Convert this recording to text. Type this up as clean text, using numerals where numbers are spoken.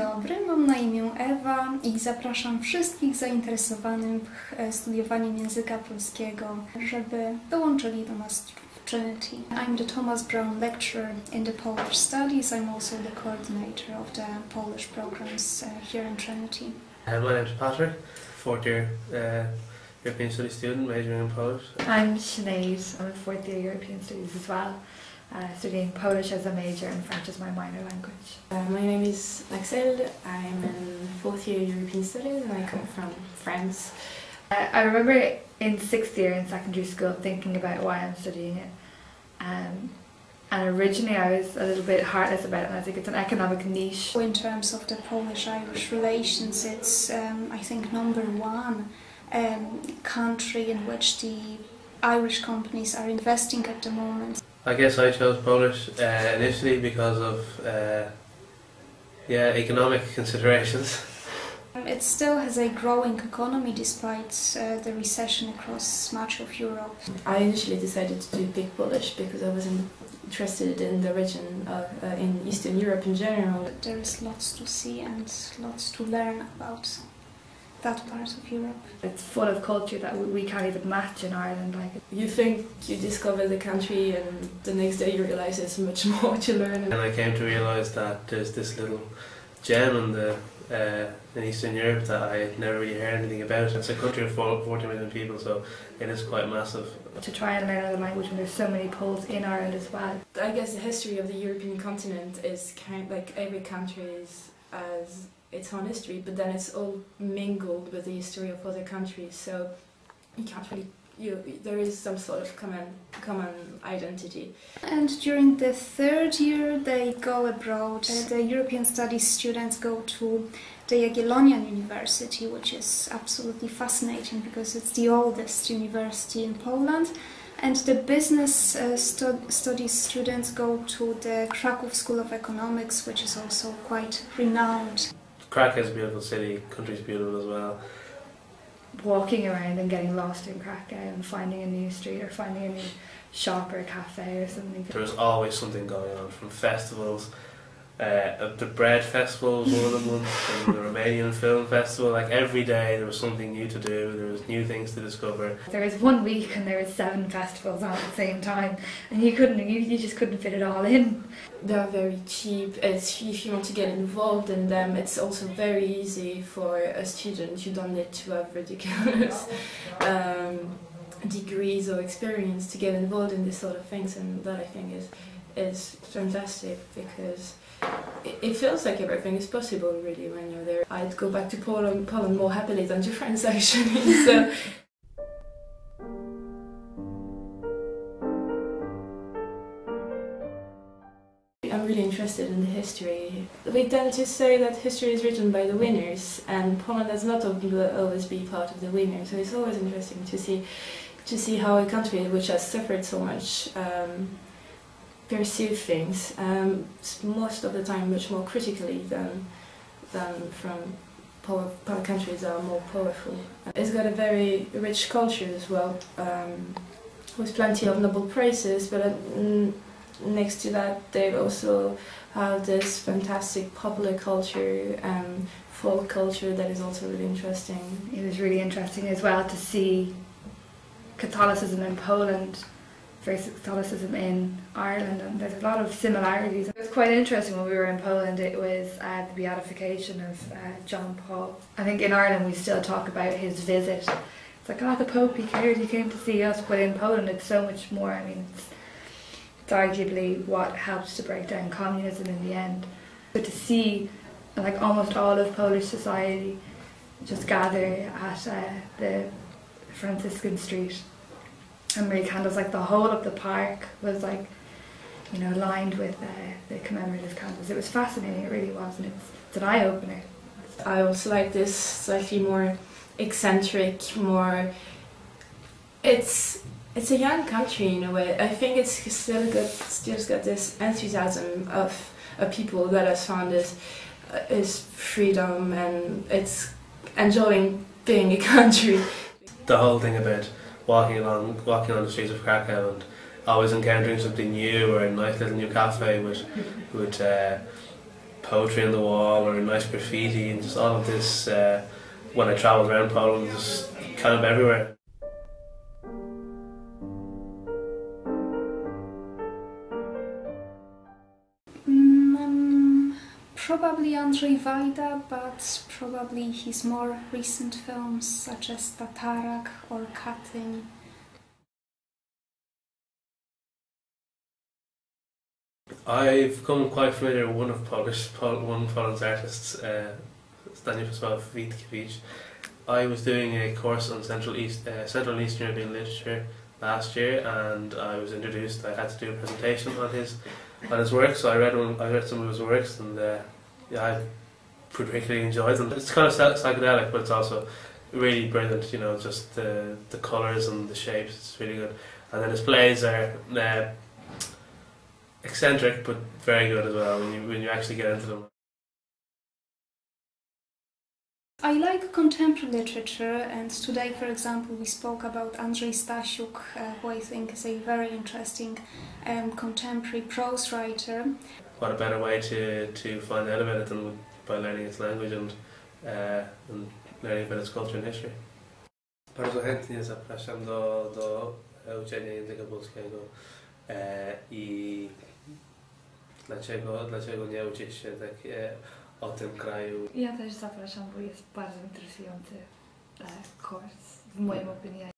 dobry, mam na imię Ewa i zapraszam wszystkich zainteresowanych studiowaniem języka polskiego, żeby dołączyli do nas w Trinity. I'm the Thomas Brown lecturer in the Polish Studies. I'm also the coordinator of the Polish programs here in Trinity. My name is Patrick, fourth year European Studies student majoring in Polish. I'm Sinead, I'm a fourth year European Studies as well, studying Polish as a major and French as my minor language. My name is Axel, I'm in fourth year European Studies and I come from France. I remember in sixth year in secondary school thinking about why I'm studying it. And originally I was a little bit heartless about it, and I think it's an economic niche. In terms of the Polish-Irish relations, it's I think #1 country in which the Irish companies are investing at the moment. I guess I chose Polish initially because of economic considerations. It still has a growing economy despite the recession across much of Europe. I initially decided to pick Polish because I wasn't interested in the region of in Eastern Europe in general. There is lots to see and lots to learn about that part of Europe. It's full of culture that we can't even match in Ireland. You think you discover the country and the next day you realise there's much more to learn. And I came to realise that there's this little gem in Eastern Europe that I had never really heard anything about. It's a country of 40 million people, so it is quite massive. To try and learn another language when there's so many Poles in Ireland as well. I guess the history of the European continent is kind of like every country has its own history, but then it's all mingled with the history of other countries, so you can't really, there is some sort of common identity. And during the third year they go abroad. The European Studies students go to the Jagiellonian University, which is absolutely fascinating because it's the oldest university in Poland. And the business studies students go to the Krakow School of Economics, which is also quite renowned. Krakow is a beautiful city, country's beautiful as well. Walking around and getting lost in Krakow and finding a new street or finding a new shop or a cafe or something. There's always something going on, from festivals. The bread festival was one of them once, and the Romanian film festival. Like every day there was something new to do, there was new things to discover. There was 1 week and there were 7 festivals on at the same time, and you just couldn't fit it all in. They're very cheap. If you want to get involved in them, it's also very easy for a student. You don't need to have ridiculous degrees or experience to get involved in this sort of things, and that I think is fantastic because it feels like everything is possible really when you're there. I'd go back to Poland more happily than to France actually. So. I'm really interested in the history. We tend to say that history is written by the winners, and Poland has not always been part of the winners, so it's always interesting to see how a country which has suffered so much perceive things, most of the time much more critically than from countries that are more powerful. It's got a very rich culture as well, with plenty of Nobel Prizes, but next to that they also have this fantastic popular culture and folk culture that is also really interesting. It was really interesting as well to see Catholicism in Poland versus Catholicism in Ireland, and there's a lot of similarities. It was quite interesting when we were in Poland. It was the beatification of John Paul. I think in Ireland we still talk about his visit. It's like, oh, the Pope, he came to see us, but in Poland it's so much more. I mean, it's arguably what helped to break down communism in the end. But to see like almost all of Polish society just gather at the Franciscan Street and make candles, like the whole of the park was like, lined with the commemorative candles. It was fascinating, it really was, and it's an eye-opener. I also like this slightly more eccentric, it's a young country in a way. I think it's still got this enthusiasm of people that has found is freedom, and it's enjoying being a country. The whole thing about walking on the streets of Krakow and always encountering something new, or a nice little new cafe would poetry on the wall or nice graffiti, and just all of this when I travelled around Poland, just kind of everywhere. Probably Andrzej Wajda, but probably his more recent films such as Tatarak or Katyń. I've become quite familiar with one Poland's artists, Stanisław Witkiewicz. I was doing a course on Central and Eastern European literature last year, and I was introduced. I had to do a presentation on his work, so I read some of his works, and I particularly enjoyed them. It's kind of psychedelic, but it's also really brilliant. You know, just the colours and the shapes. It's really good. And then his plays are eccentric, but very good as well when you actually get into them. I like contemporary literature, and today, for example, we spoke about Andrzej Stasiuk, who I think is a very interesting contemporary prose writer. What a better way to find out about it than by learning its language and learning about its culture and history. Bardzo chętnie zapraszam do uczenia języka polskiego i dlaczego nie uczyć się tak o tym kraju. Ja też zapraszam, bo jest bardzo interesujący kurs, w moim opinii.